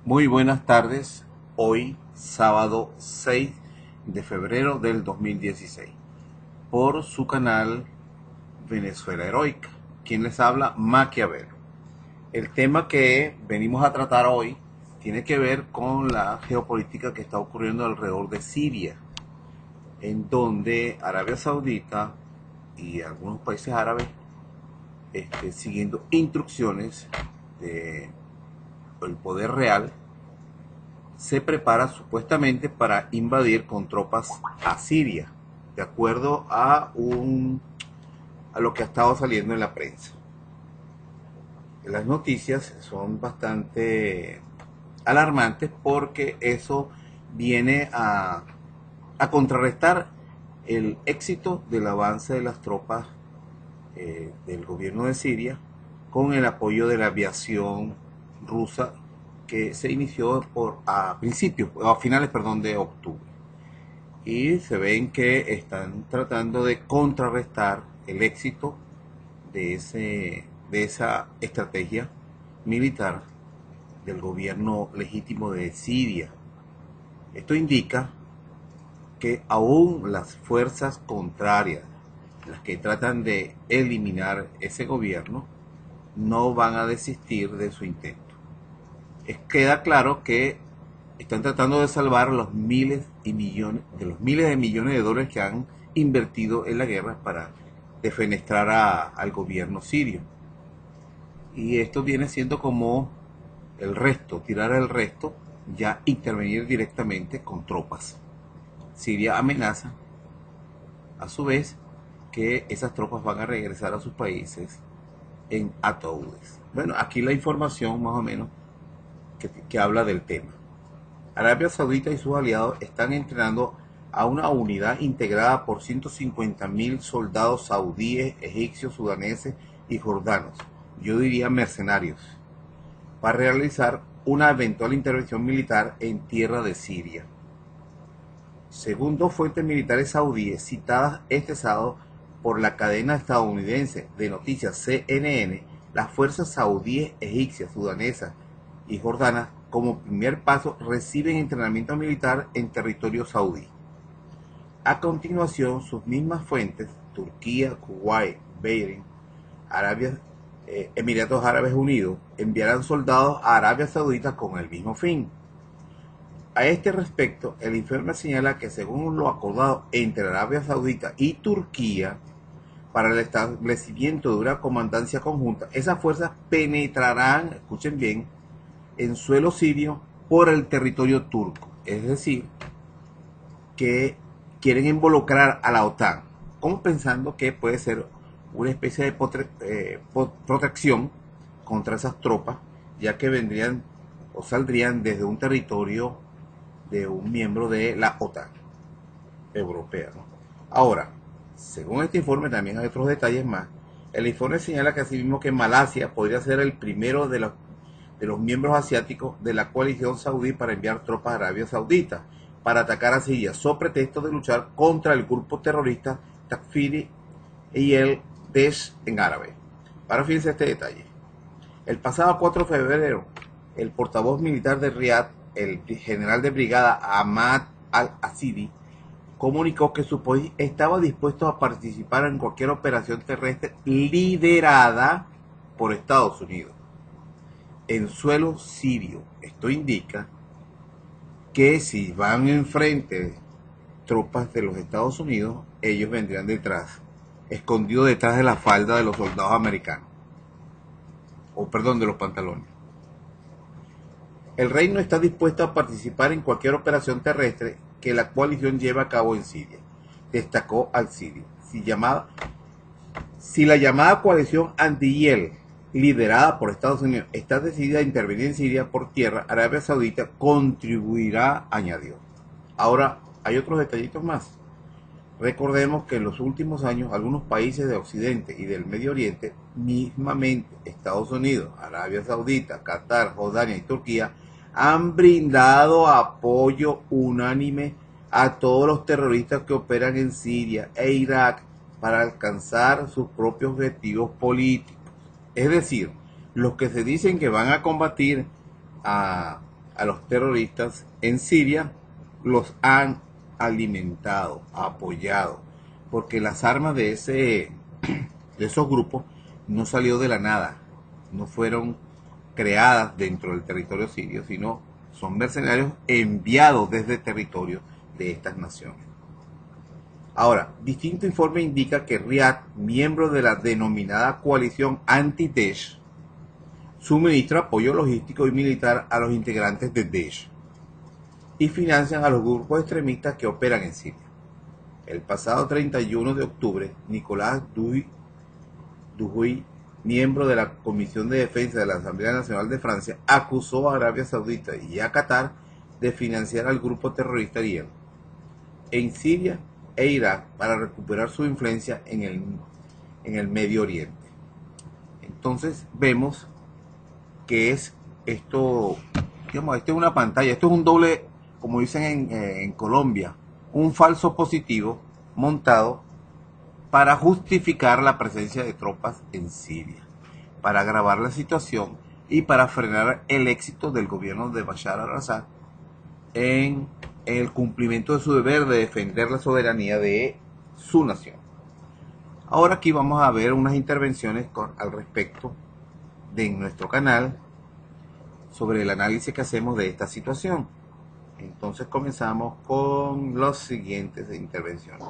Muy buenas tardes, hoy sábado 6 de febrero del 2016, por su canal Venezuela Heroica. Quien les habla, Maquiavelo. El tema que venimos a tratar hoy tiene que ver con la geopolítica que está ocurriendo alrededor de Siria, en donde Arabia Saudita y algunos países árabes, siguiendo instrucciones del poder real, se prepara supuestamente para invadir con tropas a Siria, de acuerdo a lo que ha estado saliendo en la prensa. Las noticias son bastante alarmantes porque eso viene a contrarrestar el éxito del avance de las tropas del gobierno de Siria con el apoyo de la aviación rusa que se inició a principios, o a finales, perdón, de octubre. Y se ven que están tratando de contrarrestar el éxito de esa estrategia militar del gobierno legítimo de Siria. Esto indica que aún las fuerzas contrarias, las que tratan de eliminar ese gobierno, no van a desistir de su intento. Queda claro que están tratando de salvar los miles de millones de dólares que han invertido en la guerra para defenestrar al gobierno sirio. Y esto viene siendo como el resto, tirar el resto, ya intervenir directamente con tropas. Siria amenaza, a su vez, que esas tropas van a regresar a sus países en ataúdes. Bueno, aquí la información más o menos que habla del tema. Arabia Saudita y sus aliados están entrenando a una unidad integrada por 150.000 soldados saudíes, egipcios, sudaneses y jordanos, yo diría mercenarios, para realizar una eventual intervención militar en tierra de Siria. Según dos fuentes militares saudíes citadas este sábado por la cadena estadounidense de noticias CNN, las fuerzas saudíes, egipcias, sudanesas y jordanas, como primer paso, reciben entrenamiento militar en territorio saudí. A continuación, sus mismas fuentes, Turquía, Kuwait, Bahrein, Emiratos Árabes Unidos, enviarán soldados a Arabia Saudita con el mismo fin. A este respecto, el informe señala que según lo acordado entre Arabia Saudita y Turquía, para el establecimiento de una comandancia conjunta, esas fuerzas penetrarán, escuchen bien, en suelo sirio por el territorio turco. Es decir, que quieren involucrar a la OTAN, como pensando que puede ser una especie de protección contra esas tropas, ya que vendrían o saldrían desde un territorio de un miembro de la OTAN europea, ¿no? Ahora, según este informe, también hay otros detalles más. El informe señala que asimismo que Malasia podría ser el primero de los miembros asiáticos de la coalición saudí para enviar tropas a Arabia Saudita para atacar a Siria, so pretexto de luchar contra el grupo terrorista Takfiri y el Daesh en árabe. Para fíjense este detalle. El pasado 4 de febrero, el portavoz militar de Riad, el general de brigada Ahmad al-Asidi, comunicó que su país estaba dispuesto a participar en cualquier operación terrestre liderada por Estados Unidos en suelo sirio. Esto indica que si van enfrente tropas de los Estados Unidos, ellos vendrían detrás, escondidos detrás de la falda de los soldados americanos, o perdón, de los pantalones. El Reino está dispuesto a participar en cualquier operación terrestre que la coalición lleve a cabo en Siria, destacó al-Sidi. Si la llamada coalición anti-IEL, liderada por Estados Unidos, está decidida a intervenir en Siria por tierra, Arabia Saudita contribuirá, añadió. Ahora, hay otros detallitos más. Recordemos que en los últimos años algunos países de Occidente y del Medio Oriente, mismamente Estados Unidos, Arabia Saudita, Qatar, Jordania y Turquía, han brindado apoyo unánime a todos los terroristas que operan en Siria e Irak para alcanzar sus propios objetivos políticos. Es decir, los que se dicen que van a combatir a a los terroristas en Siria, los han alimentado, apoyado, porque las armas de esos grupos no salió de la nada, no fueron creadas dentro del territorio sirio, sino son mercenarios enviados desde el territorio de estas naciones. Ahora, distinto informe indica que Riad, miembro de la denominada coalición anti-Daesh, suministra apoyo logístico y militar a los integrantes de Daesh y financian a los grupos extremistas que operan en Siria. El pasado 31 de octubre, Nicolás Duhuy, miembro de la Comisión de Defensa de la Asamblea Nacional de Francia, acusó a Arabia Saudita y a Qatar de financiar al grupo terrorista IRA en Siria e Irak para recuperar su influencia en el Medio Oriente. Entonces vemos que es esto, digamos, esto es una pantalla, esto es un doble, como dicen en Colombia, un falso positivo montado para justificar la presencia de tropas en Siria, para agravar la situación y para frenar el éxito del gobierno de Bashar al-Assad en el cumplimiento de su deber de defender la soberanía de su nación. Ahora aquí vamos a ver unas intervenciones al respecto de nuestro canal sobre el análisis que hacemos de esta situación. Entonces comenzamos con las siguientes intervenciones.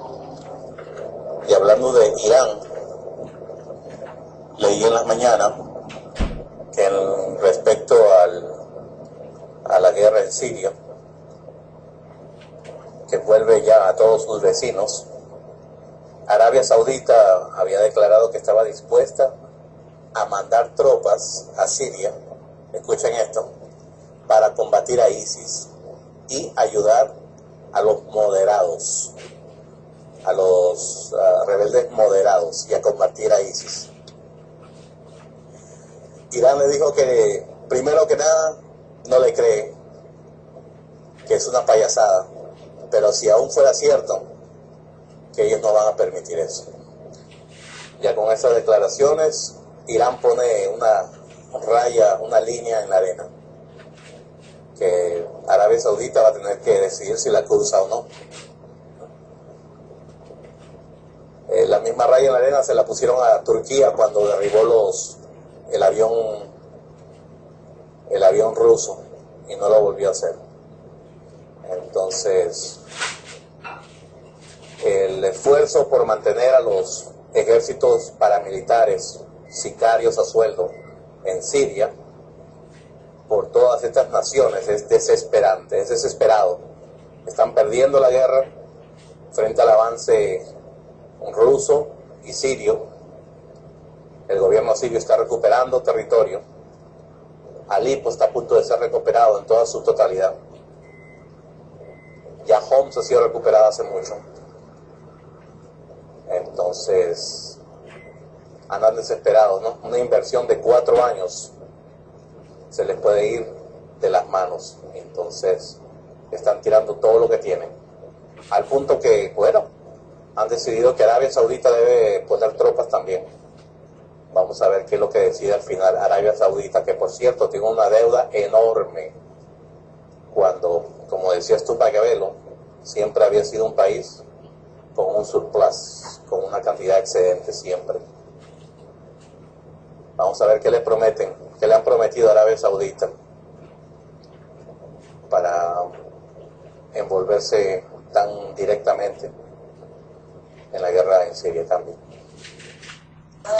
Y hablando de Irán, leí en las mañanas que respecto a la guerra en Siria, que vuelve ya a todos sus vecinos, Arabia Saudita había declarado que estaba dispuesta a mandar tropas a Siria, escuchen esto, para combatir a ISIS y ayudar a los moderados, a los rebeldes moderados y a combatir a ISIS. Irán le dijo que, primero que nada, no le cree, que es una payasada, pero si aún fuera cierto, que ellos no van a permitir eso. Ya con esas declaraciones, Irán pone una raya, una línea en la arena, que Arabia Saudita va a tener que decidir si la cruza o no. La misma raya en la arena se la pusieron a Turquía cuando derribó el avión ruso y no lo volvió a hacer. Entonces, el esfuerzo por mantener a los ejércitos paramilitares, sicarios a sueldo en Siria, por todas estas naciones es desesperante, es desesperado. Están perdiendo la guerra frente al avance ruso y sirio. El gobierno sirio está recuperando territorio. Alepo está a punto de ser recuperado en toda su totalidad. Ya Homs ha sido recuperada hace mucho. Entonces, andan desesperados, ¿no? Una inversión de 4 años se les puede ir de las manos. Entonces, están tirando todo lo que tienen. Al punto que, bueno, han decidido que Arabia Saudita debe poner tropas también. Vamos a ver qué es lo que decide al final Arabia Saudita, que por cierto tiene una deuda enorme. Cuando, como decías tú, Maquiavelo, siempre había sido un país con un surplus, con una cantidad excedente siempre. Vamos a ver qué le prometen, qué le han prometido a Arabia Saudita para envolverse tan directamente en la guerra en Siria también.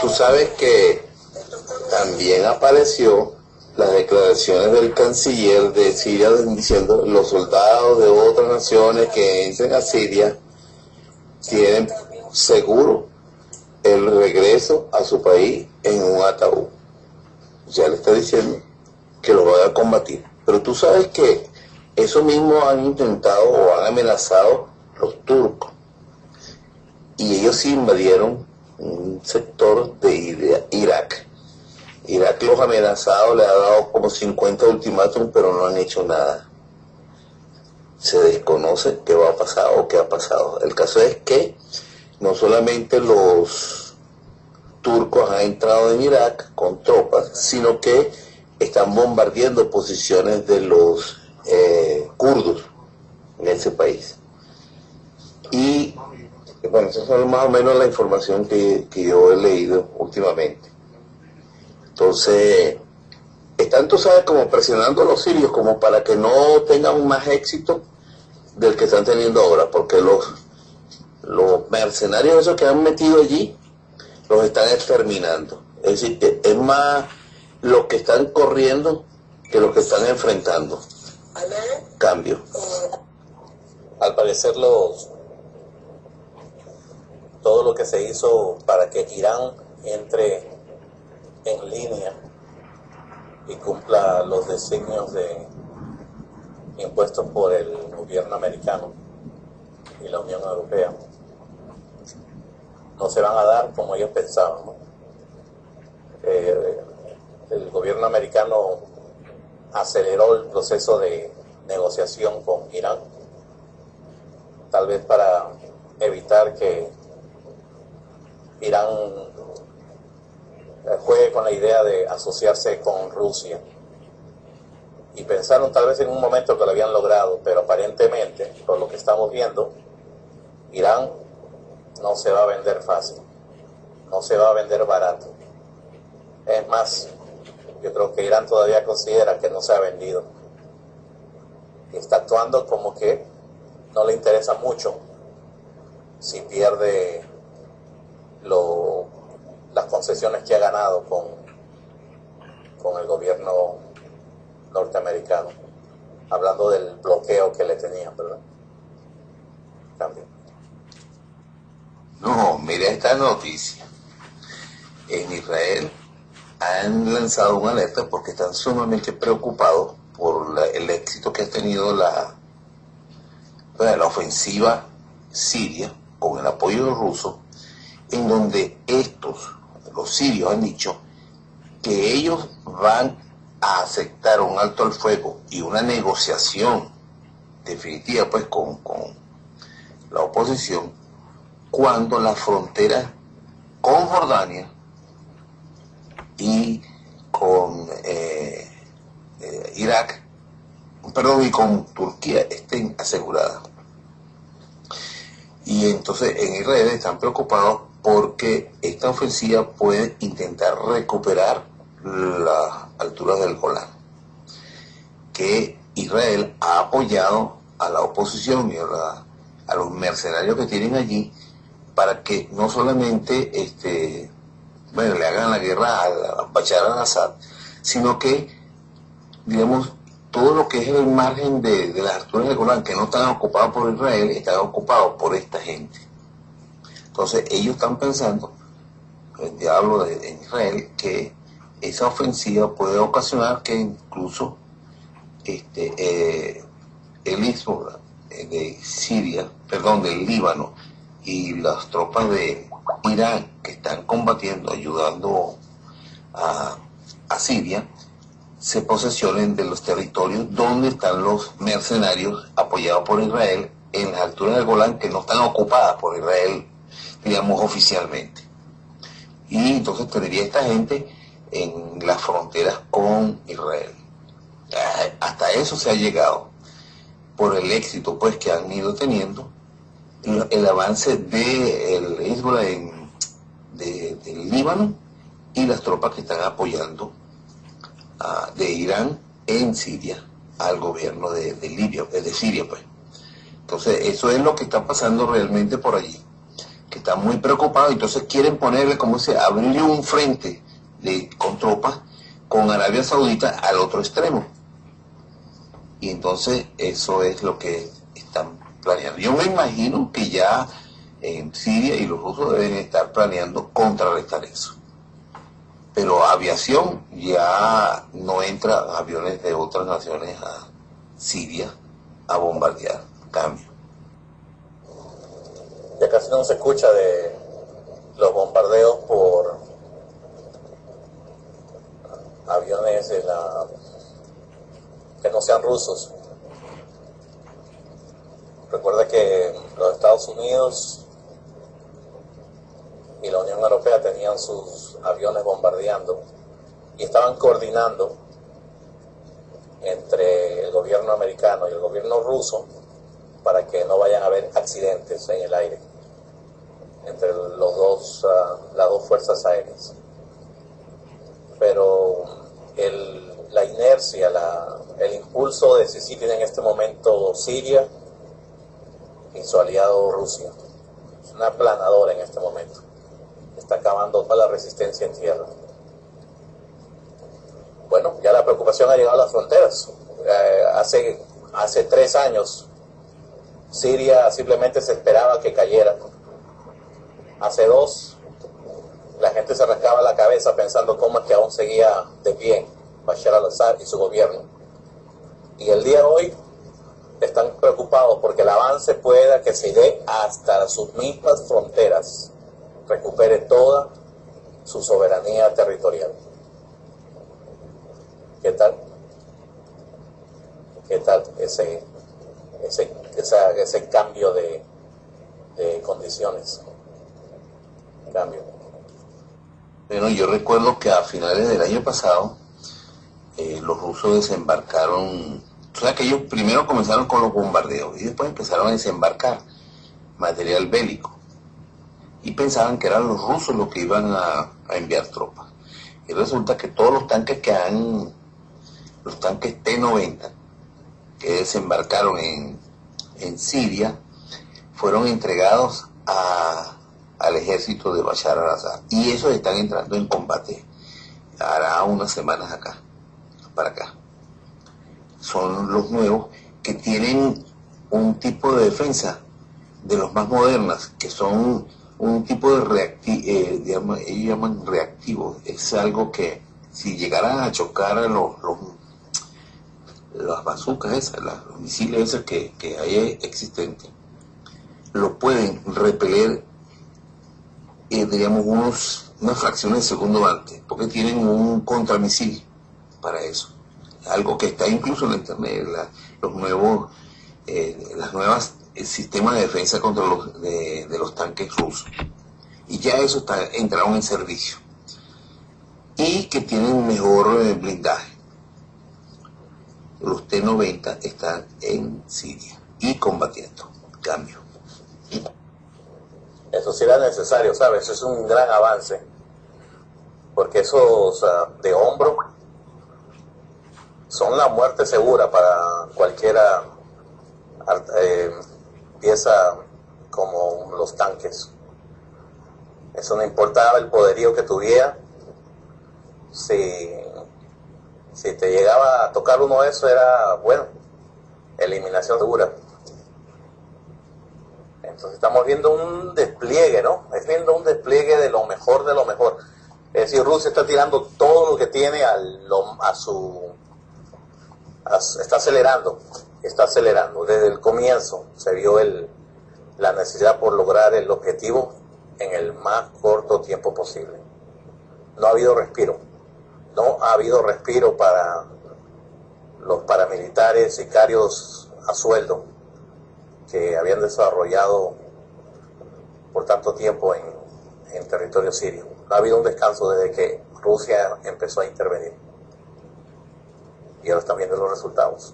Tú sabes que también apareció las declaraciones del canciller de Siria diciendo los soldados de otras naciones que entren a Siria tienen seguro el regreso a su país en un ataúd. Ya le está diciendo que lo van a combatir. Pero tú sabes que eso mismo han intentado o han amenazado los turcos. Y ellos sí invadieron un sector de Irak. Irak los ha amenazado, le ha dado como 50 ultimátum, pero no han hecho nada. Se desconoce qué va a pasar o qué ha pasado. El caso es que no solamente los turcos han entrado en Irak con tropas, sino que están bombardeando posiciones de los kurdos en ese país. Y bueno, esa es más o menos la información que yo he leído últimamente. Entonces, están, tú sabes, como presionando a los sirios como para que no tengan más éxito del que están teniendo ahora, porque los mercenarios esos que han metido allí los están exterminando. Es decir, que es más los que están corriendo que los que están enfrentando. Cambio. Al parecer todo lo que se hizo para que Irán entre en línea y cumpla los designios impuestos por el gobierno americano y la Unión Europea no se van a dar como ellos pensaban, ¿no? El gobierno americano aceleró el proceso de negociación con Irán, tal vez para evitar que Irán juegue con la idea de asociarse con Rusia. Y pensaron tal vez en un momento que lo habían logrado, pero aparentemente, por lo que estamos viendo, Irán no se va a vender fácil, no se va a vender barato. Es más, yo creo que Irán todavía considera que no se ha vendido. Y está actuando como que no le interesa mucho si pierde las concesiones que ha ganado con el gobierno norteamericano, hablando del bloqueo que le tenían, ¿verdad? Cambio. No, mira esta noticia. En Israel han lanzado una alerta porque están sumamente preocupados por el éxito que ha tenido la ofensiva siria con el apoyo ruso, en donde los sirios han dicho que ellos van a aceptar un alto al fuego y una negociación definitiva pues con la oposición cuando la frontera con Jordania y con Irak, y con Turquía estén aseguradas. Y entonces en Israel están preocupados porque esta ofensiva puede intentar recuperar las alturas del Golán, que Israel ha apoyado a la oposición y a los mercenarios que tienen allí para que no solamente le hagan la guerra a Bashar al-Assad, sino que, digamos, todo lo que es el margen de las alturas del Golán, que no están ocupados por Israel, están ocupados por esta gente. Entonces ellos están pensando, ya hablo en Israel, que esa ofensiva puede ocasionar que incluso el istmo de Siria, del Líbano, y las tropas de Irán que están combatiendo, ayudando a Siria, se posesionen de los territorios donde están los mercenarios apoyados por Israel en las alturas del Golán, que no están ocupadas por Israel, digamos, oficialmente. Y entonces tendría esta gente en las fronteras con Israel. Hasta eso se ha llegado por el éxito pues que han ido teniendo el avance del Hezbollah del Líbano y las tropas que están apoyando de Irán en Siria al gobierno de Libia, de Siria pues. Entonces eso es lo que está pasando realmente por allí, que están muy preocupados. Entonces quieren ponerle, como se abrirle un frente con tropas con Arabia Saudita al otro extremo, y entonces eso es lo que están planeando. Yo me imagino que ya en Siria y los rusos deben estar planeando contrarrestar eso. Pero aviación, ya no entran aviones de otras naciones a Siria a bombardear. Cambio. Ya casi no se escucha de los bombardeos por aviones que no sean rusos. Recuerda que los Estados Unidos y la Unión Europea tenían sus aviones bombardeando y estaban coordinando gobierno americano y el gobierno ruso para que no vayan a haber accidentes en el aire entre las dos fuerzas aéreas. Pero la inercia, el impulso decisivo en este momento Siria y su aliado Rusia. Es una aplanadora en este momento. Está acabando toda la resistencia en tierra. Bueno, ya la preocupación ha llegado a las fronteras. Hace 3 años Siria simplemente se esperaba que cayera. Hace 2, la gente se rascaba la cabeza pensando cómo es que aún seguía de pie Bashar al-Assad y su gobierno. Y el día de hoy están preocupados porque el avance pueda que se dé hasta sus mismas fronteras, recupere toda su soberanía territorial. ¿Qué tal? ¿Qué tal ese cambio de condiciones? Cambio. Bueno, yo recuerdo que a finales del año pasado los rusos desembarcaron, o sea que ellos primero comenzaron con los bombardeos y después empezaron a desembarcar material bélico y pensaban que eran los rusos los que iban a enviar tropas. Y resulta que todos los tanques los tanques T-90 que desembarcaron en Siria fueron entregados al ejército de Bashar al-Assad y esos están entrando en combate hará unas semanas para acá. Son los nuevos que tienen un tipo de defensa de los más modernas, que son un tipo de ellos llaman reactivo. Es algo que si llegaran a chocar a las bazucas esas, los misiles esos que hay existentes, lo pueden repeler diríamos unas fracciones de segundo antes, porque tienen un contramisil para eso. Algo que está incluso en la internet, las nuevas sistemas de defensa contra de los tanques rusos. Y ya eso entraron en servicio. Y que tienen mejor blindaje. Los T-90 están en Siria y combatiendo. Cambio. Eso sí era necesario, ¿sabes? Eso es un gran avance. Porque esos de hombro son la muerte segura para cualquiera pieza como los tanques. Eso no importaba el poderío que tuviera. Si te llegaba a tocar uno de esos, era, bueno, eliminación segura. Entonces estamos viendo un despliegue, ¿no? Es viendo un despliegue de lo mejor de lo mejor. Es decir, Rusia está tirando todo lo que tiene está acelerando. Desde el comienzo se vio la necesidad por lograr el objetivo en el más corto tiempo posible. No ha habido respiro. No ha habido respiro para los paramilitares, sicarios a sueldo que habían desarrollado por tanto tiempo en territorio sirio. No ha habido un descanso desde que Rusia empezó a intervenir. Y ahora están viendo los resultados.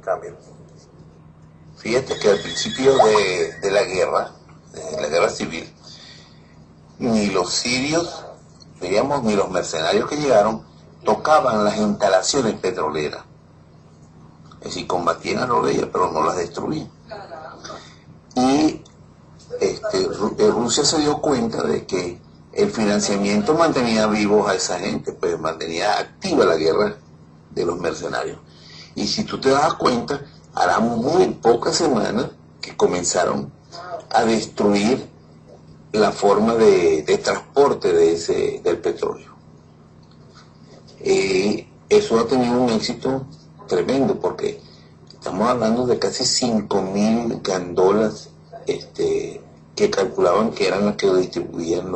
Cambio. Fíjate que al principio de la guerra civil, ni los sirios, diríamos, ni los mercenarios que llegaron, tocaban las instalaciones petroleras. Es decir, combatían a los ellas, pero no las destruían. Y Rusia se dio cuenta de que el financiamiento mantenía vivos a esa gente, pues mantenía activa la guerra de los mercenarios. Y si tú te das cuenta, hará muy pocas semanas que comenzaron a destruir la forma de transporte del petróleo. Eso ha tenido un éxito tremendo, porque estamos hablando de casi 5.000 gandolas que calculaban que eran las que distribuían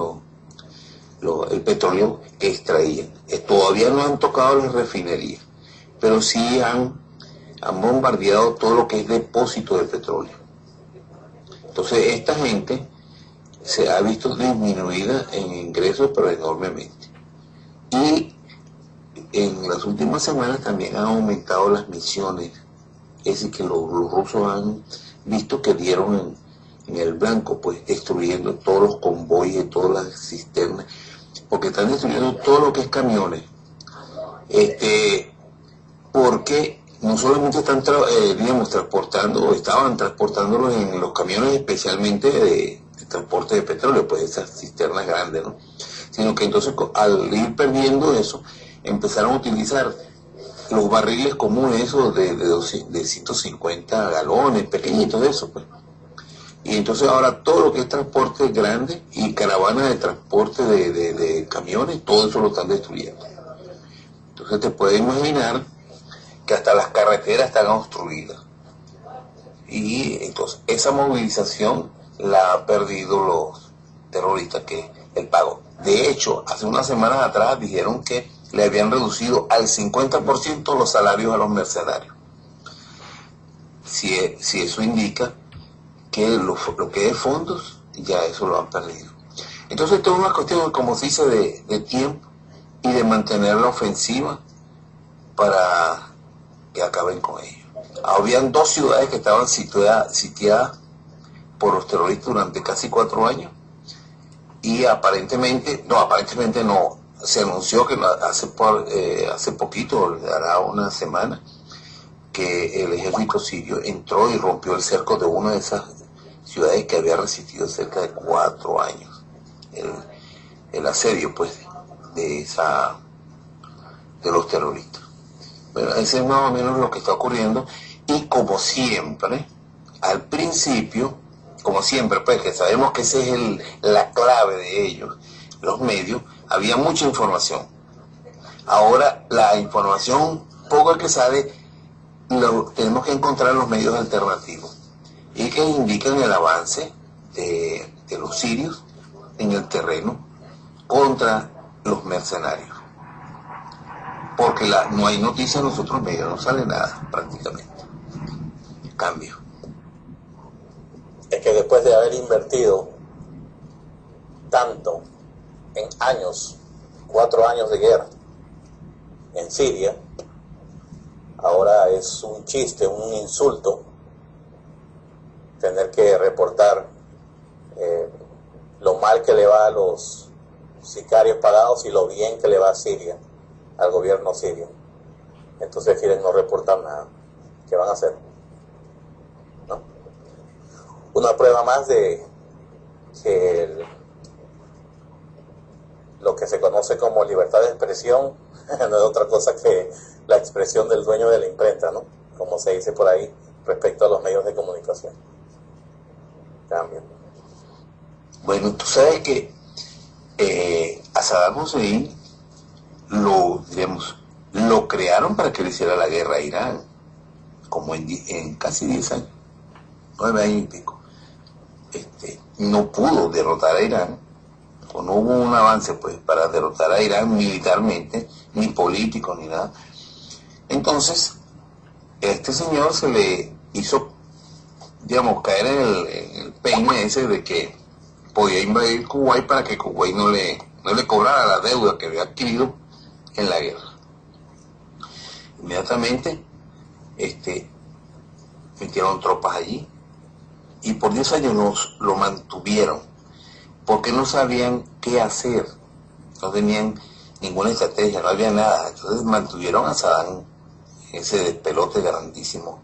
el petróleo que extraían. Todavía no han tocado las refinerías, pero sí han bombardeado todo lo que es depósito de petróleo. Entonces esta gente se ha visto disminuida en ingresos, pero enormemente. Y en las últimas semanas también han aumentado las misiones. Es decir, que los rusos han visto que dieron en el blanco, pues destruyendo todos los convoyes, todas las cisternas, porque están destruyendo todo lo que es camiones. Porque no solamente están transportando, o estaban transportándolos en los camiones especialmente de transporte de petróleo, pues esas cisternas grandes, ¿no? Sino que entonces al ir perdiendo eso, empezaron a utilizar los barriles comunes, esos de 150 galones, pequeñitos de esos, pues. Y entonces ahora todo lo que es transporte grande y caravanas de transporte de camiones, todo eso lo están destruyendo. Entonces te puedes imaginar que hasta las carreteras están obstruidas. Y entonces esa movilización la han perdido los terroristas, que es el pago. De hecho, hace unas semanas atrás dijeron que le habían reducido al 50% los salarios a los mercenarios. Si eso indica que lo que es fondos, ya eso lo han perdido. Entonces esto es una cuestión, como se dice, de tiempo y de mantener la ofensiva para que acaben con ellos. Habían 2 ciudades que estaban sitiadas por los terroristas durante casi 4 años y aparentemente no, se anunció que hace poquito, hará una semana, que el ejército sirio entró y rompió el cerco de una de esas ciudades que había resistido cerca de 4 años el asedio, pues, de los terroristas. Bueno, ese es más o menos lo que está ocurriendo. Y como siempre, al principio, como siempre, pues, que sabemos que esa es la clave de ellos, los medios, había mucha información. Ahora la información, poco que sale, tenemos que encontrar los medios alternativos y que indican el avance de los sirios en el terreno contra los mercenarios. Porque no hay noticias en los otros medios, no sale nada prácticamente. Cambio. Es que después de haber invertido tanto en años, 4 años de guerra en Siria, ahora es un chiste, un insulto tener que reportar lo mal que le va a los sicarios pagados y lo bien que le va a Siria, al gobierno sirio. Entonces quieren no reportar nada. ¿Qué van a hacer? ¿No? Una prueba más de que lo que se conoce como libertad de expresión no es otra cosa que la expresión del dueño de la imprenta, ¿no? Como se dice por ahí respecto a los medios de comunicación. Cambio. Bueno, tú sabes que a Saddam Hussein lo crearon para que le hiciera la guerra a Irán, como en casi 10 años, 9 años y pico. No pudo derrotar a Irán, o no hubo un avance, pues, para derrotar a Irán militarmente, ni político, ni nada. Entonces, este señor se le hizo, digamos, caer en el peine ese de que podía invadir Kuwait para que Kuwait no le cobrara la deuda que había adquirido en la guerra. Inmediatamente metieron tropas allí y por 10 años lo mantuvieron porque no sabían qué hacer, no tenían ninguna estrategia, no había nada. Entonces mantuvieron a Saddam, ese despelote grandísimo,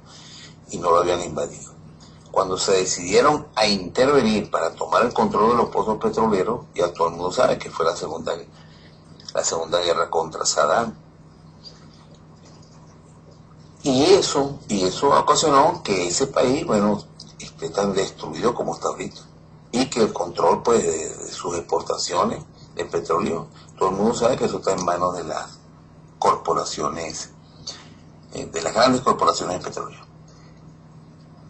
y no lo habían invadido. Cuando se decidieron a intervenir para tomar el control de los pozos petroleros, ya todo el mundo sabe que fue la segunda guerra contra Saddam. Y eso ocasionó que ese país, bueno, esté tan destruido como está ahorita. Y que el control, pues, de sus exportaciones de petróleo, todo el mundo sabe que eso está en manos de las corporaciones, de las grandes corporaciones de petróleo.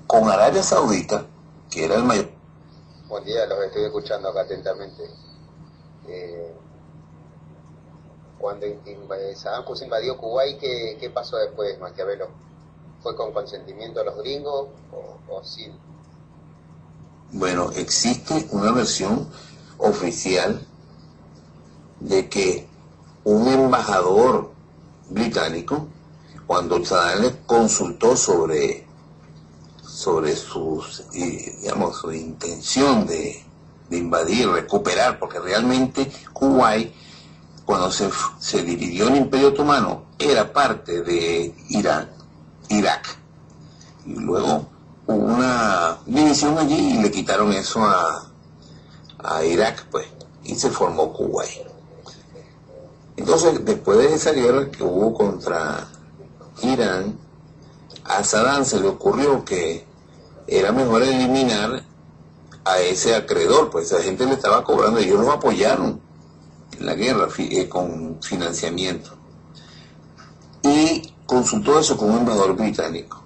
Con Arabia Saudita, que era el mayor... Buen día, los estoy escuchando acá atentamente. Cuando Saddam Hussein invadió Kuwait, ¿qué pasó después, Maquiavelo? ¿Fue con consentimiento de los gringos o sin? Bueno, existe una versión oficial de que un embajador británico, cuando Saddam les consultó sobre digamos, su intención de invadir, recuperar, porque realmente Kuwait, cuando se dividió el Imperio Otomano, era parte de Irak. Y luego hubo una división allí y le quitaron eso a Irak, pues, y se formó Kuwait. Entonces, después de esa guerra que hubo contra Irán, a Saddam se le ocurrió que era mejor eliminar a ese acreedor, pues esa gente le estaba cobrando y ellos los apoyaron en la guerra con financiamiento. Y consultó eso con un embajador británico.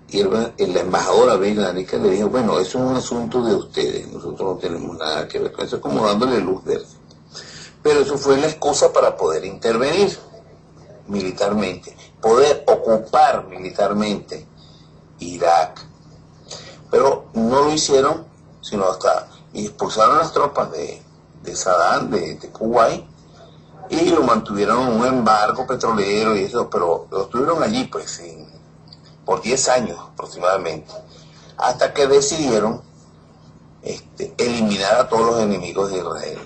Y la embajadora británica le dijo, bueno, eso es un asunto de ustedes, nosotros no tenemos nada que ver con eso, es como dándole luz verde. Pero eso fue la excusa para poder intervenir militarmente, poder ocupar militarmente Irak. Pero no lo hicieron, sino hasta expulsaron las tropas de Saddam, de Kuwait, y lo mantuvieron en un embargo petrolero y eso, pero lo estuvieron allí pues por 10 años aproximadamente, hasta que decidieron eliminar a todos los enemigos de Israel.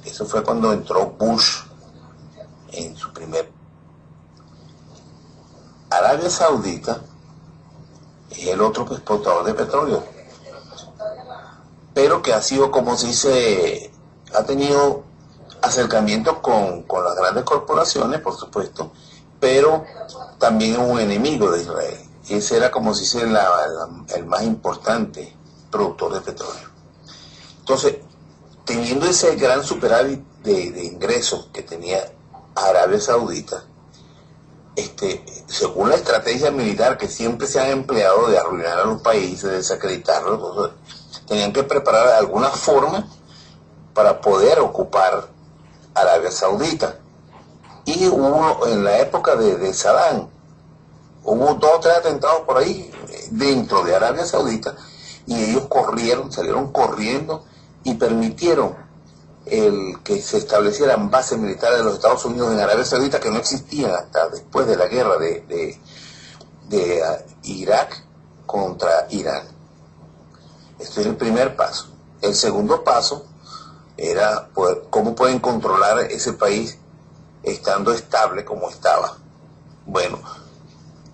Eso fue cuando entró Bush en su primer... Arabia Saudita es el otro exportador de petróleo, pero que ha sido, como se dice, ha tenido acercamientos con las grandes corporaciones, por supuesto, pero también es un enemigo de Israel. Ese era, como se dice, el más importante productor de petróleo. Entonces, teniendo ese gran superávit de ingresos que tenía Arabia Saudita, según la estrategia militar que siempre se ha empleado de arruinar a los países, de desacreditarlos, entonces, tenían que preparar alguna forma para poder ocupar Arabia Saudita. Y hubo, en la época de Saddam, hubo 2 o 3 atentados por ahí dentro de Arabia Saudita, y ellos salieron corriendo y permitieron que se establecieran bases militares de los Estados Unidos en Arabia Saudita, que no existían hasta después de la guerra de Irak contra Irán. Este es el primer paso. El segundo paso era cómo pueden controlar ese país estando estable como estaba. Bueno,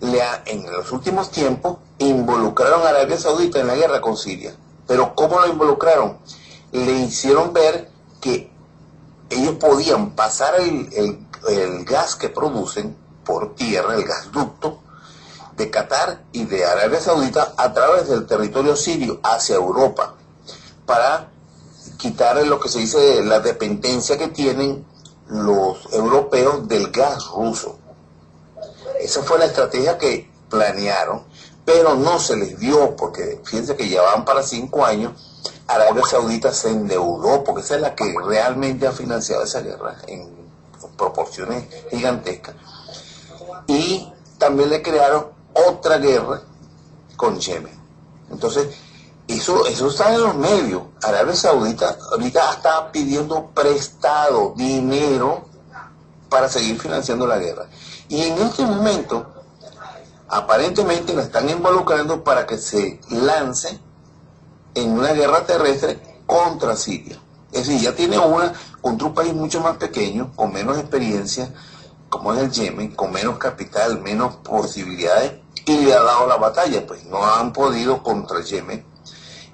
en los últimos tiempos involucraron a Arabia Saudita en la guerra con Siria. Pero ¿cómo lo involucraron? Le hicieron ver que ellos podían pasar el gas que producen por tierra, el gasducto de Qatar y de Arabia Saudita a través del territorio sirio hacia Europa, para quitar lo que se dice la dependencia que tienen los europeos del gas ruso. Esa fue la estrategia que planearon, pero no se les dio, porque fíjense que ya van para 5 años. Arabia Saudita se endeudó, porque esa es la que realmente ha financiado esa guerra en proporciones gigantescas. Y también le crearon otra guerra con Yemen. Entonces, eso está en los medios. Arabia Saudita ahorita está pidiendo prestado dinero para seguir financiando la guerra. Y en este momento, aparentemente la están involucrando para que se lance en una guerra terrestre contra Siria. Es decir, ya tiene una contra un país mucho más pequeño, con menos experiencia, como es el Yemen, con menos capital, menos posibilidades, y le ha dado la batalla, pues no han podido contra el Yemen,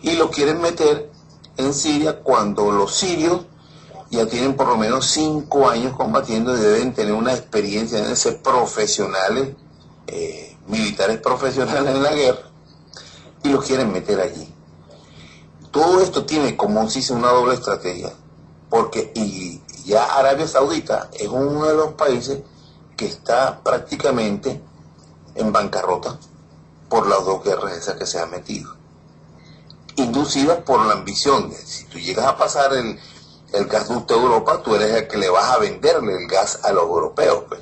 y lo quieren meter en Siria cuando los sirios ya tienen por lo menos 5 años combatiendo y deben tener una experiencia, deben ser profesionales, militares profesionales en la guerra, y los quieren meter allí. Todo esto tiene, como se dice, una doble estrategia, porque y ya Arabia Saudita es uno de los países que está prácticamente en bancarrota por las 2 guerras esas que se han metido, inducidas por la ambición de, si tú llegas a pasar el gasducto de Europa, tú eres el que le vas a venderle el gas a los europeos, pues.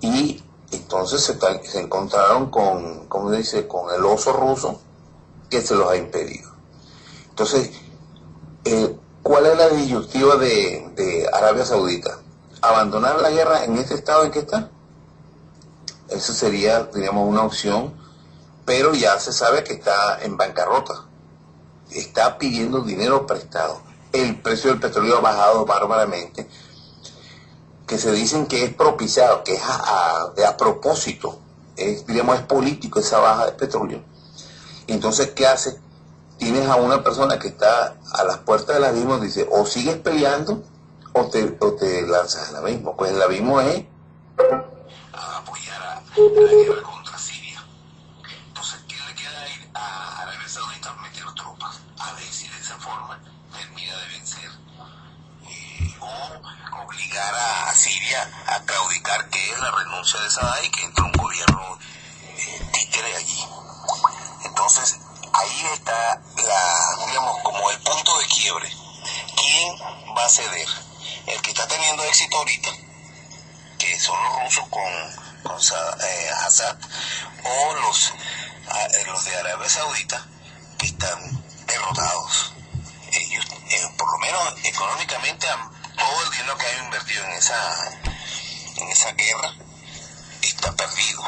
Y entonces se encontraron con, ¿cómo se dice?, con el oso ruso, que se los ha impedido. Entonces, ¿cuál es la disyuntiva de Arabia Saudita? abandonar la guerra en este estado en que está. Esa sería, digamos, una opción, pero ya se sabe que está en bancarrota. Está pidiendo dinero prestado. El precio del petróleo ha bajado bárbaramente, que se dicen que es propiciado, que es a propósito, digamos, es político esa baja de petróleo. Entonces, ¿qué hace? Tienes a una persona que está a las puertas del abismo, dice, o sigues peleando o te lanzas al abismo. Pues el abismo es apoyar a la guerra contra Siria. Entonces, ¿qué le queda ir a Arabia Saudita? Meter tropas. A ver si de esa forma termina de vencer. O obligar a Siria a claudicar, que es la renuncia de Saddam, y que entre un gobierno títere allí. Entonces, ahí está digamos, como el punto de quiebre. ¿Quién va a ceder? El que está teniendo éxito ahorita, que son los rusos con Assad, o los de Arabia Saudita, que están derrotados. Ellos, por lo menos económicamente, todo el dinero que han invertido en esa guerra está perdido.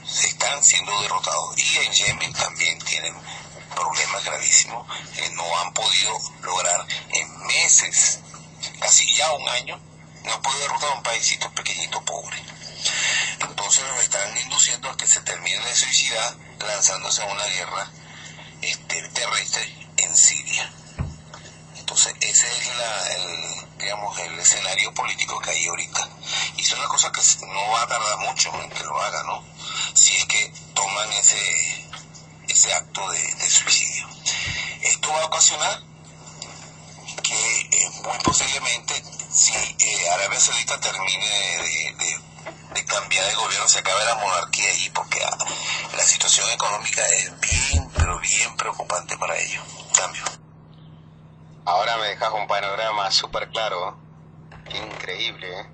Se están siendo derrotados. Y en Yemen también tienen problemas gravísimos que no han podido lograr en meses, casi ya un año, no han podido derrotar a un paísito pequeñito pobre. Entonces nos están induciendo a que se termine de suicidar lanzándose a una guerra terrestre en Siria. Entonces ese es el escenario político que hay ahorita. Y es una cosa que no va a tardar mucho en que lo haga, ¿no? Si es que toman ese acto de suicidio. Esto va a ocasionar que muy posiblemente, si Arabia Saudita termine de cambiar de gobierno, se acabe la monarquía allí, porque la situación económica es bien, pero bien preocupante para ellos. Cambio. Ahora me dejas un panorama súper claro. Qué increíble, ¿eh?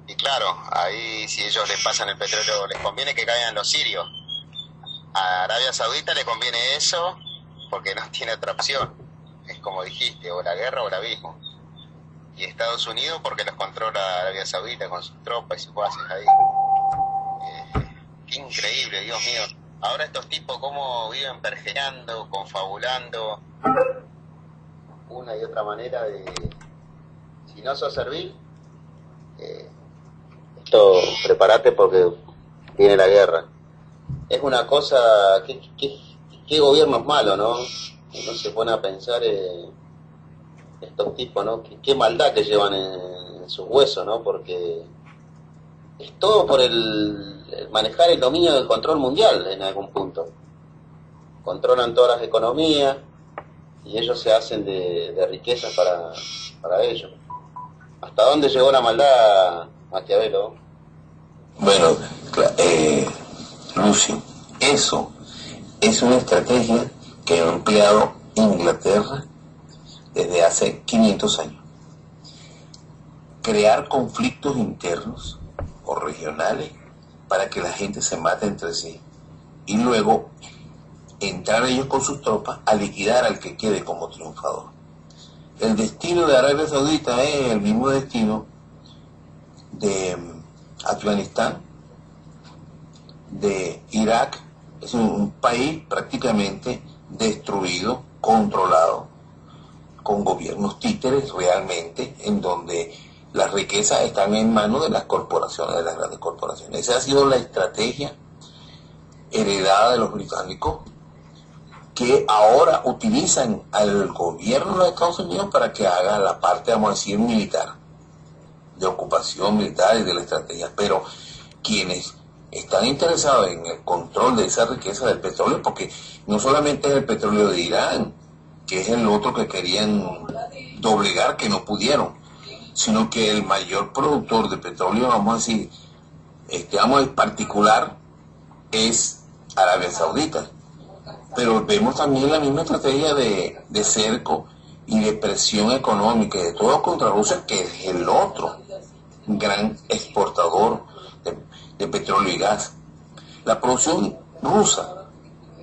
Y claro, ahí si ellos les pasan el petróleo, les conviene que caigan los sirios. A Arabia Saudita le conviene eso porque no tiene otra opción. Es como dijiste, o la guerra o el abismo. Y Estados Unidos porque los controla Arabia Saudita con sus tropas y sus bases ahí. Qué increíble, Dios mío. Ahora estos tipos cómo viven pergeñando, confabulando. Una y otra manera de... Si no sos servil, esto, prepárate porque viene la guerra. Es una cosa, qué gobierno es malo, ¿no? Uno se pone a pensar estos tipos, ¿no? Qué maldad que llevan en sus huesos, ¿no? Porque es todo por el manejar el dominio del control mundial en algún punto. Controlan todas las economías y ellos se hacen de riquezas para ellos. ¿Hasta dónde llegó la maldad, Maquiavelo? Bueno, Lucio, eso es una estrategia que ha empleado Inglaterra desde hace 500 años. Crear conflictos internos o regionales para que la gente se mate entre sí y luego entrar ellos con sus tropas a liquidar al que quede como triunfador. El destino de Arabia Saudita es el mismo destino de Afganistán, de Irak. Es un país prácticamente destruido, controlado, con gobiernos títeres realmente, en donde las riquezas están en manos de las corporaciones, de las grandes corporaciones. Esa ha sido la estrategia heredada de los británicos, que ahora utilizan al gobierno de Estados Unidos para que haga la parte, vamos a decir, militar, de ocupación militar y de la estrategia. Pero quienes están interesados en el control de esa riqueza del petróleo, porque no solamente es el petróleo de Irán, que es el otro que querían doblegar, que no pudieron, sino que el mayor productor de petróleo, vamos a decir, en particular, es Arabia Saudita. Pero vemos también la misma estrategia de cerco y de presión económica y de todo contra Rusia, que es el otro gran exportador de petróleo y gas. La producción rusa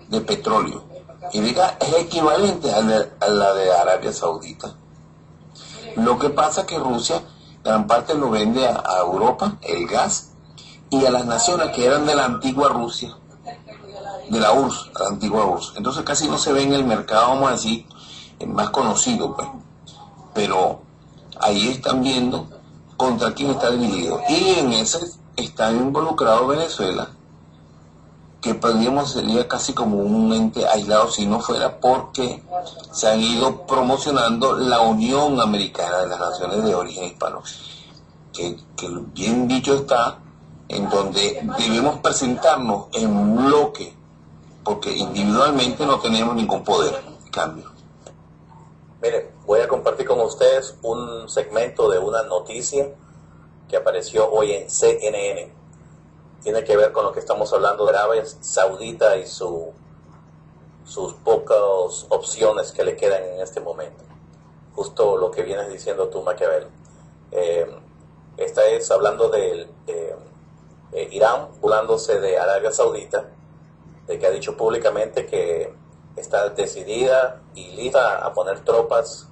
de petróleo y de gas es equivalente a la de Arabia Saudita. Lo que pasa es que Rusia gran parte lo vende a Europa, el gas, y a las naciones que eran de la antigua Rusia, de la URSS, la antigua URSS. Entonces casi no se ve en el mercado, vamos a decir, más conocido, pues. Pero ahí están viendo contra quién está dividido. Y en ese está involucrado Venezuela, que podríamos sería casi como un ente aislado si no fuera porque se han ido promocionando la Unión Americana de las Naciones de Origen Hispano, que bien dicho está, en donde debemos presentarnos en bloque, porque individualmente no tenemos ningún poder. Cambio. Miren, voy a compartir con ustedes un segmento de una noticia que apareció hoy en CNN. Tiene que ver con lo que estamos hablando de Arabia Saudita y sus pocas opciones que le quedan en este momento. Justo lo que vienes diciendo tú, Maquiavelo. Esta es hablando de Irán, burlándose de Arabia Saudita, de que ha dicho públicamente que está decidida y lista a poner tropas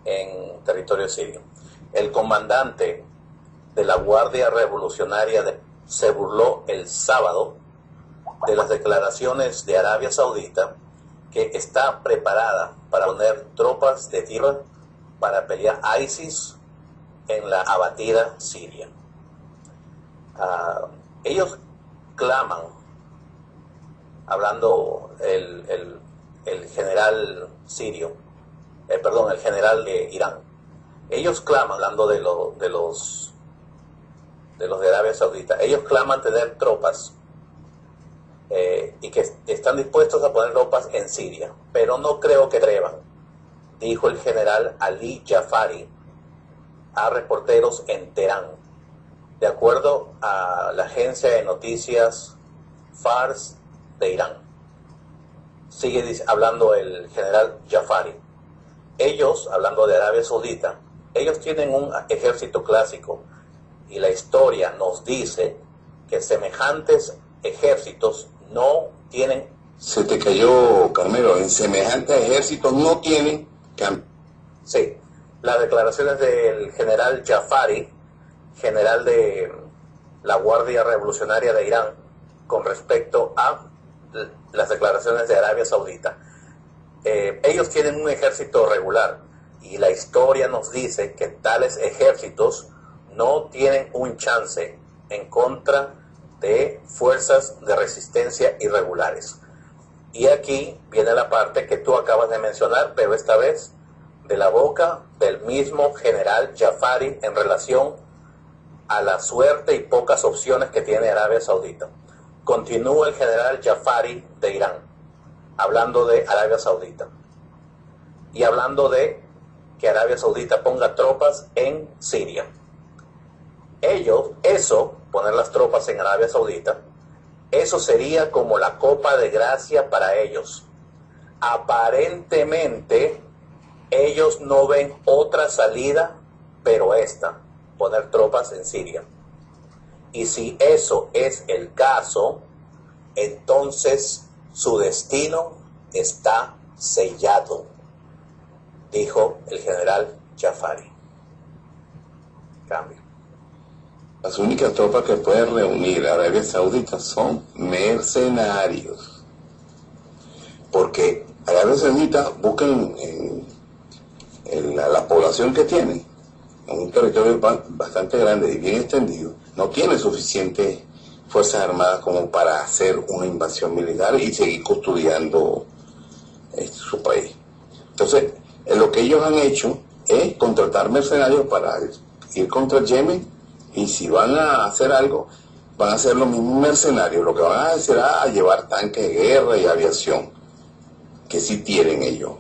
en territorio sirio. El comandante de la Guardia Revolucionaria se burló el sábado de las declaraciones de Arabia Saudita, que está preparada para poner tropas de tierra para pelear a ISIS en la abatida Siria. Ellos claman, hablando el general sirio, el general de Irán, ellos claman, hablando de los de Arabia Saudita, ellos claman tener tropas y que están dispuestos a poner tropas en Siria, pero no creo que atrevan, dijo el general Ali Jafari a reporteros en Teherán, de acuerdo a la agencia de noticias Fars de Irán. Sigue hablando el general Jafari. Ellos, hablando de Arabia Saudita, ellos tienen un ejército clásico y la historia nos dice que semejantes ejércitos no tienen... Se te cayó, Carmelo, en semejantes ejércitos no tienen... Sí, las declaraciones del general Jafari, general de la Guardia Revolucionaria de Irán, con respecto a las declaraciones de Arabia Saudita. Ellos tienen un ejército regular y la historia nos dice que tales ejércitos no tienen un chance en contra de fuerzas de resistencia irregulares. Y aquí viene la parte que tú acabas de mencionar, pero esta vez de la boca del mismo general Jafari en relación a la suerte y pocas opciones que tiene Arabia Saudita. Continúa el general Jafari de Irán, hablando de Arabia Saudita y hablando de que Arabia Saudita ponga tropas en Siria. Poner las tropas en Arabia Saudita, eso sería como la copa de gracia para ellos. Aparentemente, ellos no ven otra salida, pero esta, poner tropas en Siria. Y si eso es el caso, entonces su destino está sellado, dijo el general Jafari. Cambio. Las únicas tropas que pueden reunir a Arabia Saudita son mercenarios. Porque Arabia Saudita busca en la población que tiene, en un territorio bastante grande y bien extendido, no tiene suficientes fuerzas armadas como para hacer una invasión militar y seguir custodiando su país. Entonces, lo que ellos han hecho es contratar mercenarios para ir contra Yemen, y si van a hacer algo, van a ser los mismos mercenarios. Lo que van a hacer será llevar tanques de guerra y aviación, que sí tienen ellos,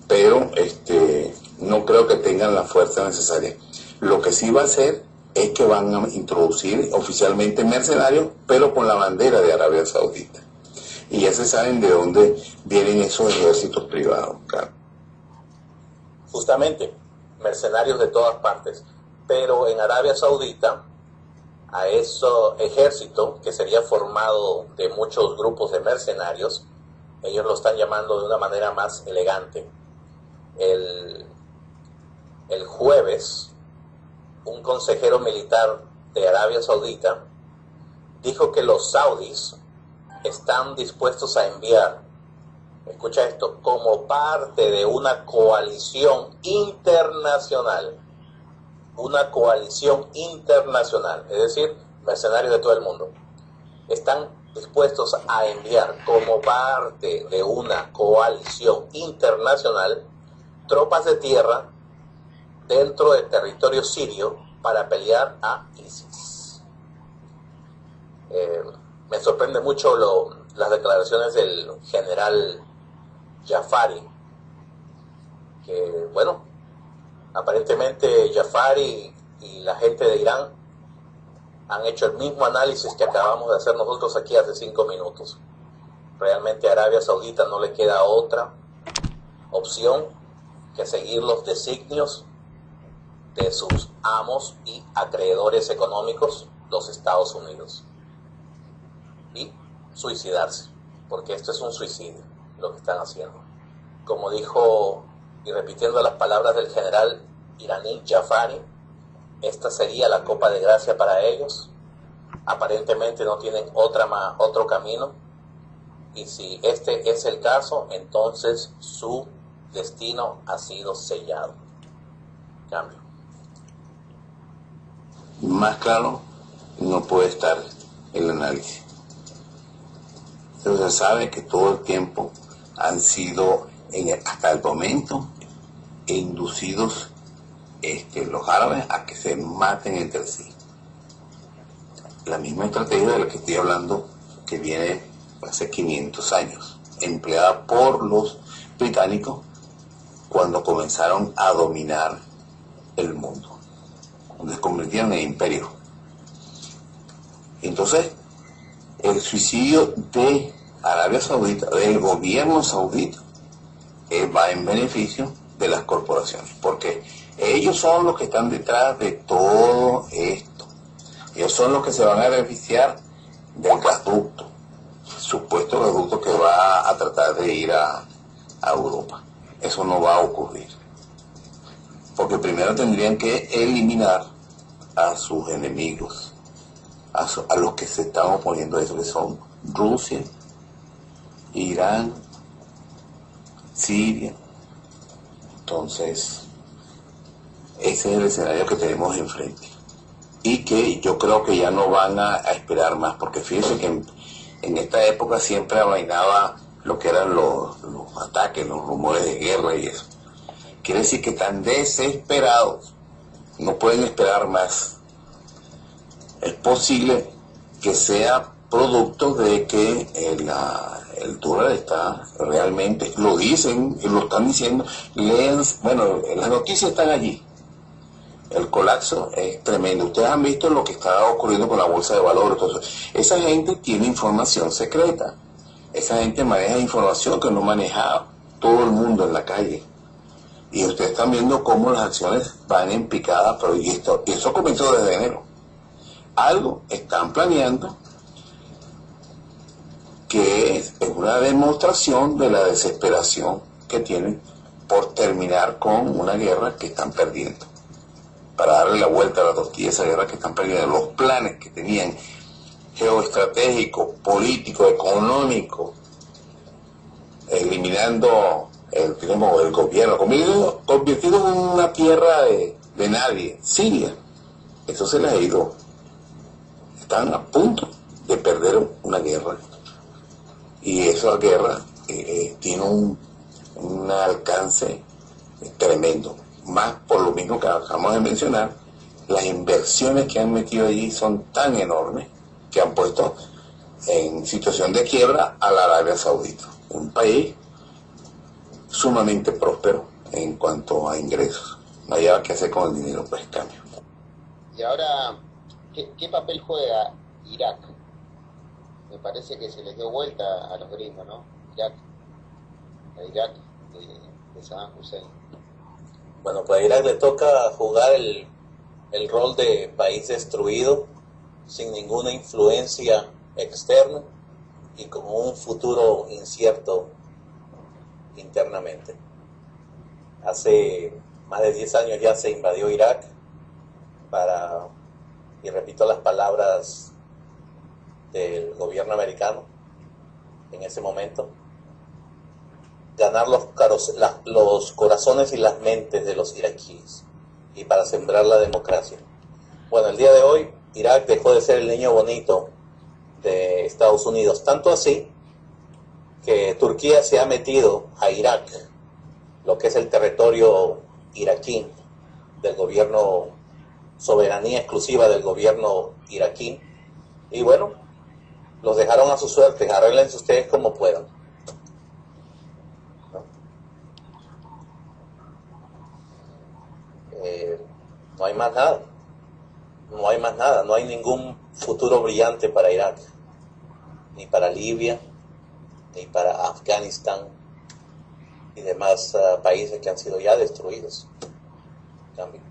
pero no creo que tengan la fuerza necesaria. Lo que sí va a hacer es que van a introducir oficialmente mercenarios, pero con la bandera de Arabia Saudita. Y ya se saben de dónde vienen esos ejércitos privados, claro. Justamente, mercenarios de todas partes. Pero en Arabia Saudita, a ese ejército que sería formado de muchos grupos de mercenarios, ellos lo están llamando de una manera más elegante. El jueves un consejero militar de Arabia Saudita dijo que los saudíes están dispuestos a enviar, escucha esto, como parte de una coalición internacional, es decir, mercenarios de todo el mundo, están dispuestos a enviar como parte de una coalición internacional tropas de tierra dentro del territorio sirio para pelear a ISIS. Me sorprende mucho las declaraciones del general Jafari, que bueno, aparentemente Jafari y la gente de Irán han hecho el mismo análisis que acabamos de hacer nosotros aquí hace 5 minutos. Realmente a Arabia Saudita no le queda otra opción que seguir los designios de sus amos y acreedores económicos, los Estados Unidos, y suicidarse, porque esto es un suicidio lo que están haciendo. Como dijo, y repitiendo las palabras del general iraní Jafari, esta sería la copa de gracia para ellos. Aparentemente no tienen otro camino, y si este es el caso, entonces su destino ha sido sellado. Cambio. Más claro no puede estar el análisis. Entonces se sabe que todo el tiempo han sido, hasta el momento, inducidos los árabes a que se maten entre sí. La misma estrategia de la que estoy hablando, que viene hace 500 años, empleada por los británicos cuando comenzaron a dominar el mundo, donde se convirtieron en imperio. Entonces, el suicidio de Arabia Saudita, del gobierno saudita, va en beneficio de las corporaciones, porque ellos son los que están detrás de todo esto. Ellos son los que se van a beneficiar del gasoducto, supuesto gasoducto que va a tratar de ir a Europa. Eso no va a ocurrir, porque primero tendrían que eliminar a sus enemigos, a los que se están oponiendo a eso, que son Rusia, Irán, Siria. Entonces, ese es el escenario que tenemos enfrente, y que yo creo que ya no van a esperar más, porque fíjense que en esta época siempre amainaba lo que eran los ataques, los rumores de guerra y eso. Quiere decir que están desesperados, no pueden esperar más. Es posible que sea producto de que el dólar está realmente, lo dicen, lo están diciendo, bueno, las noticias están allí. El colapso es tremendo. Ustedes han visto lo que está ocurriendo con la bolsa de valores. Entonces, esa gente tiene información secreta. Esa gente maneja información que no maneja todo el mundo en la calle. Y ustedes están viendo cómo las acciones van en picada, pero y eso comenzó desde enero. Algo están planeando que es una demostración de la desesperación que tienen por terminar con una guerra que están perdiendo, para darle la vuelta a la tortilla, esa guerra que están perdiendo, los planes que tenían geoestratégicos, políticos, económicos, eliminando el gobierno, convirtiendo en una tierra de nadie, Siria. Eso se les ha ido. Están a punto de perder una guerra, y esa guerra tiene un alcance tremendo. Más por lo mismo que acabamos de mencionar, las inversiones que han metido allí son tan enormes que han puesto en situación de quiebra a la Arabia Saudita, un país sumamente próspero en cuanto a ingresos. No hay nada que hacer con el dinero, pues cambio. Y ahora, ¿qué papel juega Irak? Me parece que se les dio vuelta a los gringos, ¿no? Irak de Saddam Hussein. Bueno, pues a Irak le toca jugar el rol de país destruido, sin ninguna influencia externa y con un futuro incierto internamente. Hace más de 10 años ya se invadió Irak y repito las palabras del gobierno americano en ese momento, ganar los corazones y las mentes de los iraquíes y para sembrar la democracia. Bueno, el día de hoy Irak dejó de ser el niño bonito de Estados Unidos, tanto así que Turquía se ha metido a Irak, lo que es el territorio iraquí del gobierno, soberanía exclusiva del gobierno iraquí, y bueno, los dejaron a su suerte, arréglense ustedes como puedan. No hay más nada, no hay más nada, no hay ningún futuro brillante para Irak, ni para Libia, ni para Afganistán y demás países que han sido ya destruidos. También.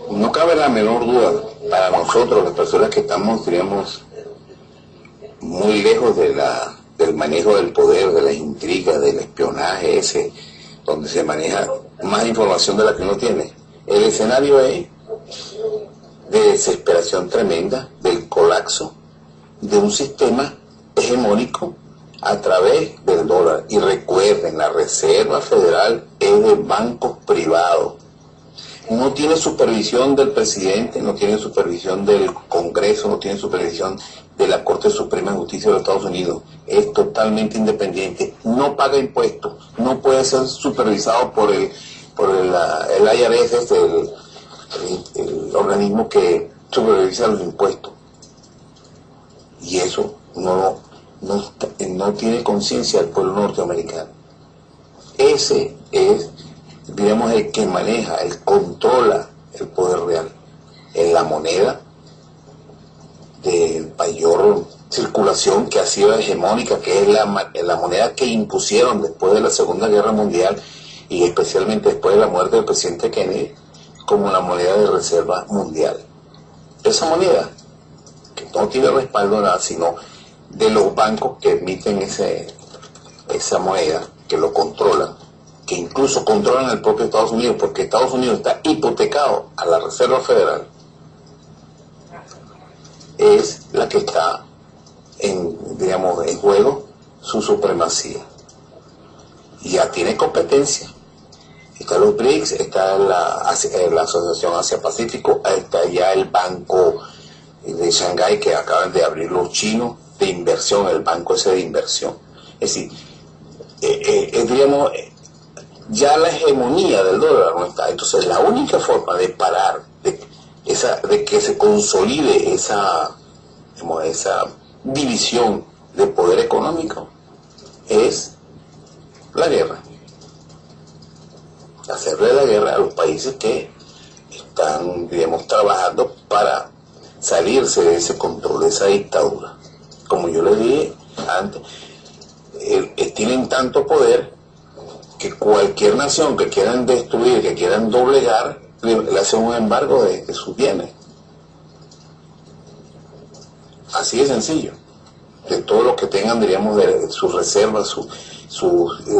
No cabe la menor duda, para nosotros, las personas que estamos, diríamos, muy lejos del manejo del poder, de las intrigas, del espionaje ese, donde se maneja más información de la que uno tiene. El escenario es de desesperación tremenda, del colapso de un sistema hegemónico a través del dólar. Y recuerden, la Reserva Federal es de bancos privados. No tiene supervisión del presidente, no tiene supervisión del Congreso, no tiene supervisión de la Corte Suprema de Justicia de los Estados Unidos. Es totalmente independiente, no paga impuestos, no puede ser supervisado por el IRS, el organismo que supervisa los impuestos. Y eso no tiene conciencia del pueblo norteamericano. Ese es, digamos, el que maneja, el controla el poder real en la moneda de mayor circulación, que ha sido hegemónica, que es la moneda que impusieron después de la Segunda Guerra Mundial y especialmente después de la muerte del presidente Kennedy, como la moneda de reserva mundial. Esa moneda, que no tiene respaldo nada, sino de los bancos que emiten esa moneda, que lo controlan, que incluso controlan el propio Estados Unidos, porque Estados Unidos está hipotecado a la Reserva Federal, es la que está en juego su supremacía. Y ya tiene competencia. Está los BRICS, está la Asociación Asia-Pacífico, está ya el Banco de Shanghái que acaban de abrir los chinos de inversión, el banco ese de inversión. Es decir, ya la hegemonía del dólar no está. Entonces la única forma de parar, de que se consolide esa división de poder económico, es la guerra. Hacerle la guerra a los países que están, digamos, trabajando para salirse de ese control, de esa dictadura. Como yo les dije antes, tienen tanto poder que cualquier nación que quieran destruir, que quieran doblegar, le hacen un embargo de sus bienes. Así de sencillo. De todo lo que tengan, diríamos, de sus reservas,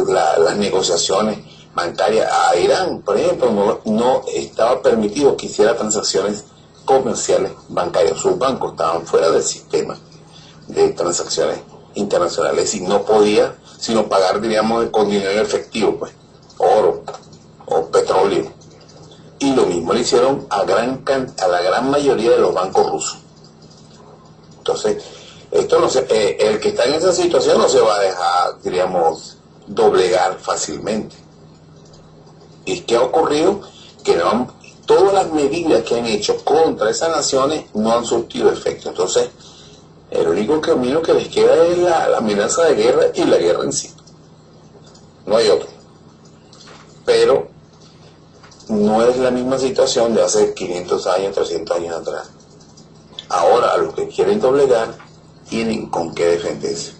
las negociaciones bancarias. A Irán, por ejemplo, no estaba permitido que hiciera transacciones comerciales bancarias. Sus bancos estaban fuera del sistema de transacciones internacionales y no podía sino pagar, diríamos, con dinero efectivo, pues, oro o petróleo. Y lo mismo le hicieron a la gran mayoría de los bancos rusos. Entonces, esto no el que está en esa situación no se va a dejar, diríamos, doblegar fácilmente. ¿Y qué ha ocurrido? Que todas las medidas que han hecho contra esas naciones no han surtido efecto. Entonces, el único camino que les queda es la amenaza de guerra y la guerra en sí. No hay otro. Pero no es la misma situación de hace 500 años, 300 años atrás. Ahora, a los que quieren doblegar, tienen con qué defenderse.